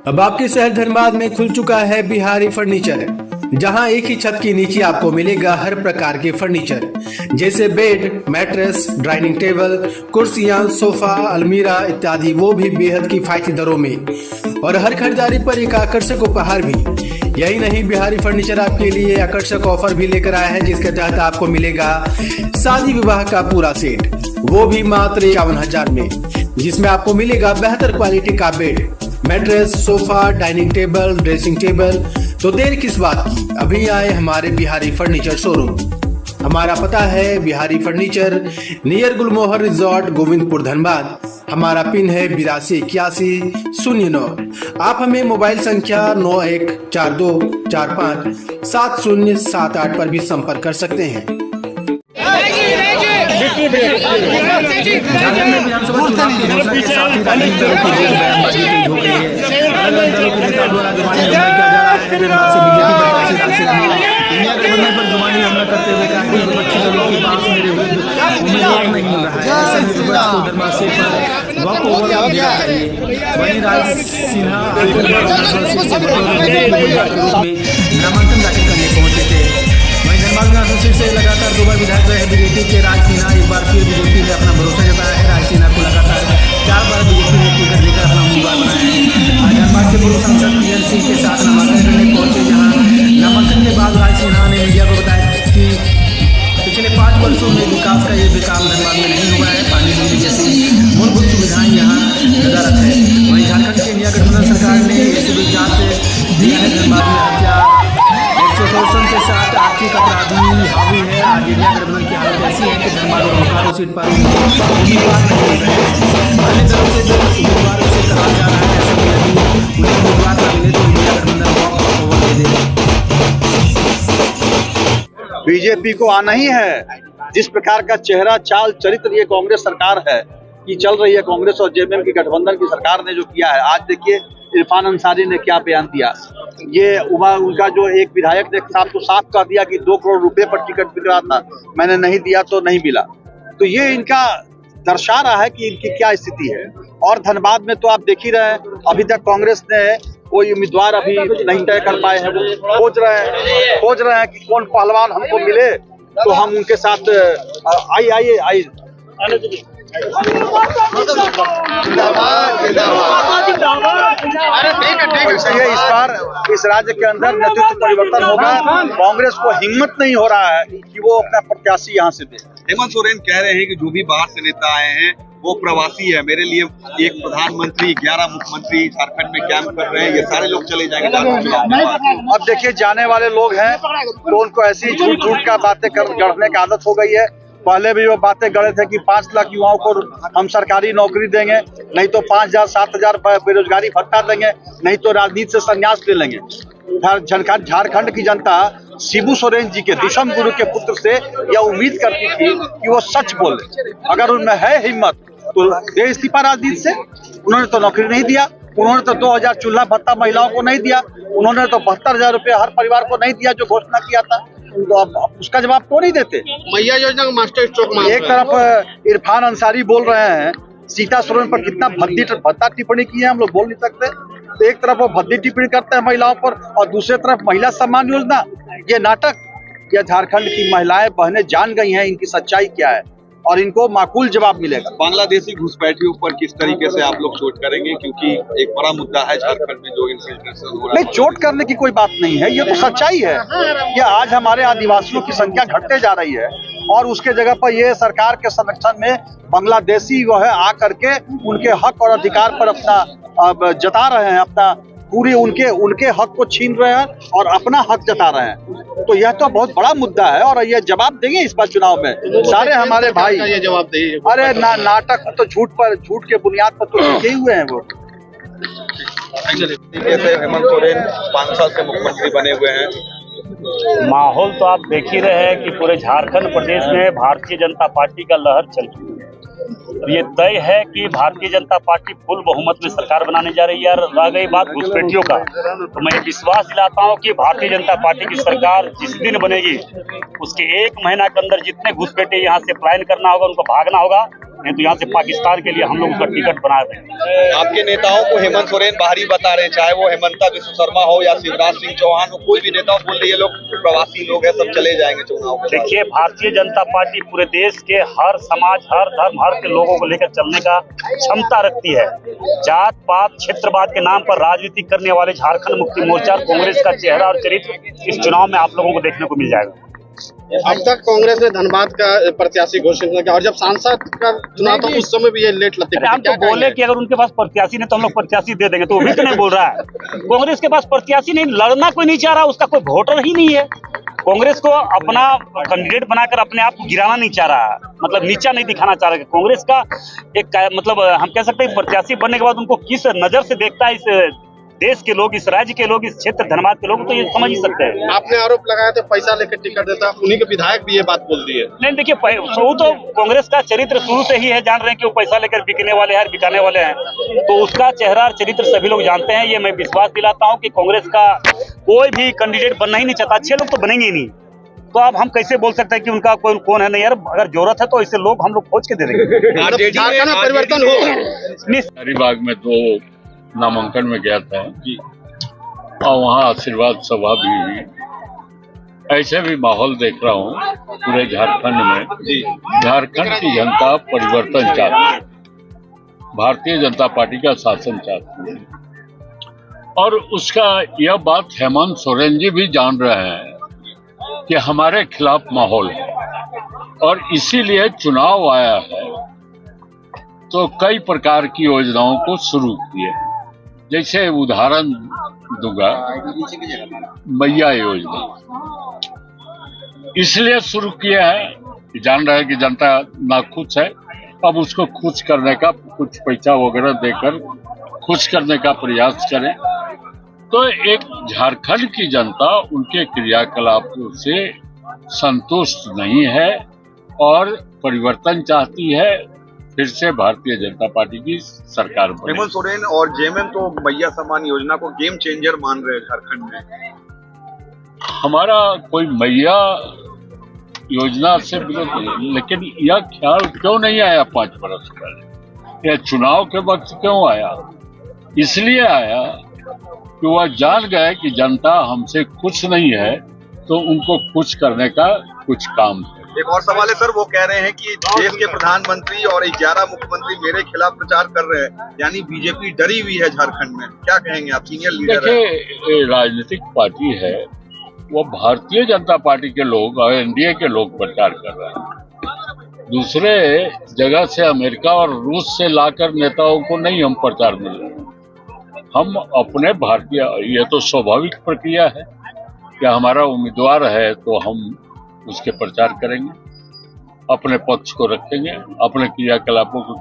अब आपके शहर धनबाद में खुल चुका है बिहारी फर्नीचर, जहां एक ही छत के नीचे आपको मिलेगा हर प्रकार के फर्नीचर जैसे बेड, मैट्रेस, डाइनिंग टेबल, कुर्सियां, सोफा, अलमीरा इत्यादि, वो भी बेहद किफायती दरों में और हर खरीदारी पर एक आकर्षक उपहार भी। यही नहीं, बिहारी फर्नीचर आपके लिए आकर्षक ऑफर भी लेकर आया है, जिसके तहत आपको मिलेगा शादी विवाह का पूरा सेट, वो भी मात्र 51,000 में, जिसमें आपको मिलेगा बेहतर क्वालिटी का bed, mattress, sofa, dining table, dressing table. तो देर किस बात की, अभी आए हमारे बिहारी फर्नीचर शोरूम। हमारा पता है बिहारी फर्नीचर, नियर गुलमोहर रिजॉर्ट, गोविंदपुर, धनबाद। हमारा पिन है 828109। आप हमें मोबाइल संख्या 9142457078 पर भी संपर्क कर सकते हैं। नामांकन दाखिल करने पहुंचे थे। वहीं धनबाद विधानसभा सीट से लगातार 2 बार विधायक रहे बीजेपी के राज सिन्हा एक बार फिर बीजेपी ने अपना भरोसा जताया है। राज सिन्हा को लगातार 4 बार बीजेपी ने टिकट देकर अपना उम्मीदवार बनाया है। आज धनबाद के पूर्व सांसद पीएल सिंह के साथ नामांकन करने पहुंचे, जहां नामांकन के बाद राज सिन्हा ने मीडिया को बताया कि पिछले 5 वर्षों में विकास का ये भी काम धनबाद में नहीं हुआ है। पानी बिजली जैसी मूलभूत सुविधाएं यहाँ नदारत है। वहीं झारखंड की इंडिया गठबंधन सरकार ने एसीबी जांच दिया है। धनबाद में हत्या, 164 के साथ आर्थिक अपराधी हावी है। आज इंडिया गठबंधन की हालत ऐसी है कि धनबाद और बोकारो सीट पर उम्मीदवार नहीं मिल रहे हैं। अन्य दलों से जो उम्मीदवारों से कहा जा रहा है ऐसा कि यदि उन्हें उम्मीदवार न मिले तो इंडिया गठबंधन वॉक ओवर दे देगा। बीजेपी को आना ही है। जिस प्रकार का चेहरा, चाल, चरित्र ये कांग्रेस सरकार है कि चल रही है, कांग्रेस और जेएमएम की गठबंधन की सरकार ने जो किया है। आज देखिए इरफान अंसारी ने क्या बयान दिया। ये उनका जो एक विधायक ने साफ कह दिया कि 2 करोड़ रुपए पर टिकट बिक रहा था, मैंने नहीं दिया तो नहीं मिला। तो ये इनका दर्शा रहा है कि इनकी क्या स्थिति है। और धनबाद में तो आप देख ही रहे हैं, अभी तक कांग्रेस ने कोई उम्मीदवार अभी नहीं तय कर पाए हैं। वो खोज रहे हैं कि कौन पहलवान हमको मिले तो हम उनके साथ आइए इस बार इस राज्य के अंदर नेतृत्व परिवर्तन होगा। कांग्रेस को हिम्मत नहीं हो रहा है कि वो अपना प्रत्याशी यहाँ से दे। हेमंत सोरेन कह रहे हैं कि जो भी बाहर से नेता आए हैं वो प्रवासी है। मेरे लिए एक प्रधानमंत्री, 11 मुख्यमंत्री झारखंड में कैंप कर रहे हैं, ये सारे लोग चले जाएंगे। अब देखिए जाने वाले लोग हैं तो उनको ऐसी झूठ का बातें गढ़ने की आदत हो गई है। पहले भी वो बातें गढ़े थे कि 5 लाख युवाओं को हम सरकारी नौकरी देंगे, नहीं तो 5,000 7,000 बेरोजगारी भत्ता देंगे, नहीं तो राजनीति से संन्यास ले लेंगे। झारखंड की जनता शिबू सोरेन जी के दिशम गुरु के पुत्र से यह उम्मीद करती थी कि वो सच बोले। अगर उनमें है हिम्मत तो दे इस्तीफा राजनीति से। उन्होंने तो नौकरी नहीं दिया, उन्होंने तो 2,000 चूल्हा भत्ता महिलाओं को नहीं दिया, उन्होंने तो 72,000 रुपये हर परिवार को नहीं दिया जो घोषणा किया था। तो अब उसका जवाब क्यों नहीं देते? मैया योजना का मास्टर स्ट्रोक। एक तरफ इरफान अंसारी बोल रहे हैं सीता सोरेन पर कितना भद्दा टिप्पणी की है, हम लोग बोल नहीं सकते। तो एक तरफ वो भद्दी टिप्पणी करते हैं महिलाओं पर और दूसरी तरफ महिला सम्मान योजना, ये नाटक। यह झारखंड की महिलाएं बहनें जान गई हैं इनकी सच्चाई क्या है और इनको माकूल जवाब मिलेगा। बांग्लादेशी घुसपैठियों पर किस तरीके से आप लोग चोट करेंगे, क्योंकि एक बड़ा मुद्दा है झारखंड में जो इन्फिल्ट्रेशन हो रहा है। नहीं, चोट करने की कोई बात नहीं है, ये तो सच्चाई है कि आज हमारे आदिवासियों की संख्या घटते जा रही है और उसके जगह पर ये सरकार के संरक्षण में बांग्लादेशी वो है आकर के उनके हक और अधिकार पर अपना जता रहे हैं, अपना पूरे उनके हक को छीन रहे हैं और अपना हक जता रहे हैं। तो यह तो बहुत बड़ा मुद्दा है और ये जवाब देंगे इस बार चुनाव में सारे हमारे भाई। ये जवाब देंगे। अरे नाटक तो झूठ के बुनियाद पर तो लिखे हुए हैं वो। हेमंत सोरेन 5 साल से मुख्यमंत्री बने हुए हैं। माहौल तो आप देख ही रहे हैं कि पूरे झारखंड प्रदेश में भारतीय जनता पार्टी का लहर चल रही है। ये तय है कि भारतीय जनता पार्टी फुल बहुमत में सरकार बनाने जा रही है। और रह गई बात घुसपैठियों का, तो मैं विश्वास दिलाता हूं कि भारतीय जनता पार्टी की सरकार जिस दिन बनेगी उसके 1 महीना के अंदर जितने घुसपैठे यहाँ से पलायन करना होगा, उनको भागना होगा, नहीं तो यहाँ से पाकिस्तान के लिए हम लोग उसका टिकट बना देंगे। आपके नेताओं को हेमंत सोरेन बाहरी बता रहे हैं, चाहे वो हेमंता विश्व शर्मा हो या शिवराज सिंह चौहान हो, कोई भी नेता हो, बोल रहे ये लोग प्रवासी लोग हैं, सब चले जाएंगे चुनाव के बाद। देखिए, भारतीय जनता पार्टी पूरे देश के हर समाज, हर धर्म, हर के लोगों को लेकर चलने का क्षमता रखती है। जात पात क्षेत्रवाद के नाम पर राजनीति करने वाले झारखंड मुक्ति मोर्चा कांग्रेस का चेहरा और चरित्र इस चुनाव में आप लोगों को देखने को मिल जाएगा। अब तक कांग्रेस ने धनबाद का प्रत्याशी घोषित किया और जब सांसद का चुनाव था उस समय भी ये लेट लगती हम तो बोले कि अगर उनके पास प्रत्याशी नहीं तो हम लोग प्रत्याशी दे देंगे, तो वो भी तो नहीं बोल रहा है। कांग्रेस के पास प्रत्याशी नहीं, लड़ना कोई नहीं चाह रहा, उसका कोई वोटर ही नहीं है। कांग्रेस को अपना कैंडिडेट बनाकर अपने आप को गिराना नहीं चाह रहा, मतलब नीचा नहीं दिखाना चाह रहा। कांग्रेस का एक मतलब हम कह सकते हैं प्रत्याशी बनने के बाद उनको किस नजर से देखता है इस देश के लोग, इस राज्य के लोग, इस क्षेत्र धनबाद के लोग, तो ये समझ ही सकते हैं। आपने आरोप लगाया था पैसा लेकर टिकट देता, उन्हीं के विधायक भी ये बात बोल दी है। नहीं देखिए, वो तो कांग्रेस का चरित्र शुरू से ही है, जान रहे हैं कि वो पैसा लेकर बिकने वाले हैं, बिकाने वाले हैं, तो उसका चेहरा और चरित्र सभी लोग जानते हैं। ये मैं विश्वास दिलाता हूँ कि कांग्रेस का कोई भी कैंडिडेट बनना ही नहीं चाहता, अच्छे लोग तो बनेंगे ही नहीं। तो अब हम कैसे बोल सकते हैं कि उनका कोई कौन है? नहीं यार, अगर जरूरत है तो ऐसे लोग हम लोग खोज के दे देंगे। झारखंड में परिवर्तन होगा। हरिबाग में 2 नामांकन में गया था और वहाँ आशीर्वाद सभा भी हुई। ऐसे भी माहौल देख रहा हूँ पूरे झारखंड में। झारखंड की जनता परिवर्तन चाहती है, भारतीय जनता पार्टी का शासन चाहती है, और उसका यह बात हेमंत सोरेन जी भी जान रहे हैं कि हमारे खिलाफ माहौल है, और इसीलिए चुनाव आया है तो कई प्रकार की योजनाओं को शुरू किए। जैसे उदाहरण दूंगा, मैया योजना इसलिए शुरू किया है कि जान रहे हैं कि जनता नाखुश है, अब उसको खुश करने का कुछ पैसा वगैरह देकर खुश करने का प्रयास करें। तो एक झारखंड की जनता उनके क्रियाकलापों से संतुष्ट नहीं है और परिवर्तन चाहती है, फिर से भारतीय जनता पार्टी की सरकार बने। हेमंत सोरेन और जेएमएम तो मैया सम्मान योजना को गेम चेंजर मान रहे हैं झारखंड में। हमारा कोई मैया योजना से विरोध नहीं, लेकिन यह ख्याल क्यों नहीं आया 5 वर्ष पहले? यह चुनाव के वक्त क्यों आया? इसलिए आया कि वह जान गए कि जनता हमसे खुश नहीं है, तो उनको खुश करने का कुछ काम है। एक और सवाल है सर, वो कह रहे हैं कि देश के प्रधानमंत्री और 11 मुख्यमंत्री मेरे खिलाफ प्रचार कर रहे हैं, यानी बीजेपी डरी हुई है झारखंड में। क्या कहेंगे आप, सीनियर लीडर हैं? देखिए, राजनीतिक पार्टी है, वो भारतीय जनता पार्टी के लोग और एनडीए के लोग प्रचार कर रहे हैं। दूसरे जगह से अमेरिका और रूस से लाकर नेताओं को नहीं हम प्रचार मिल रहे हैं। हम अपने भारतीय, ये तो स्वाभाविक प्रक्रिया है कि हमारा उम्मीदवार है तो हम उसके प्रचार करेंगे, अपने पक्ष को रखेंगे, अपने क्रियाकलापों को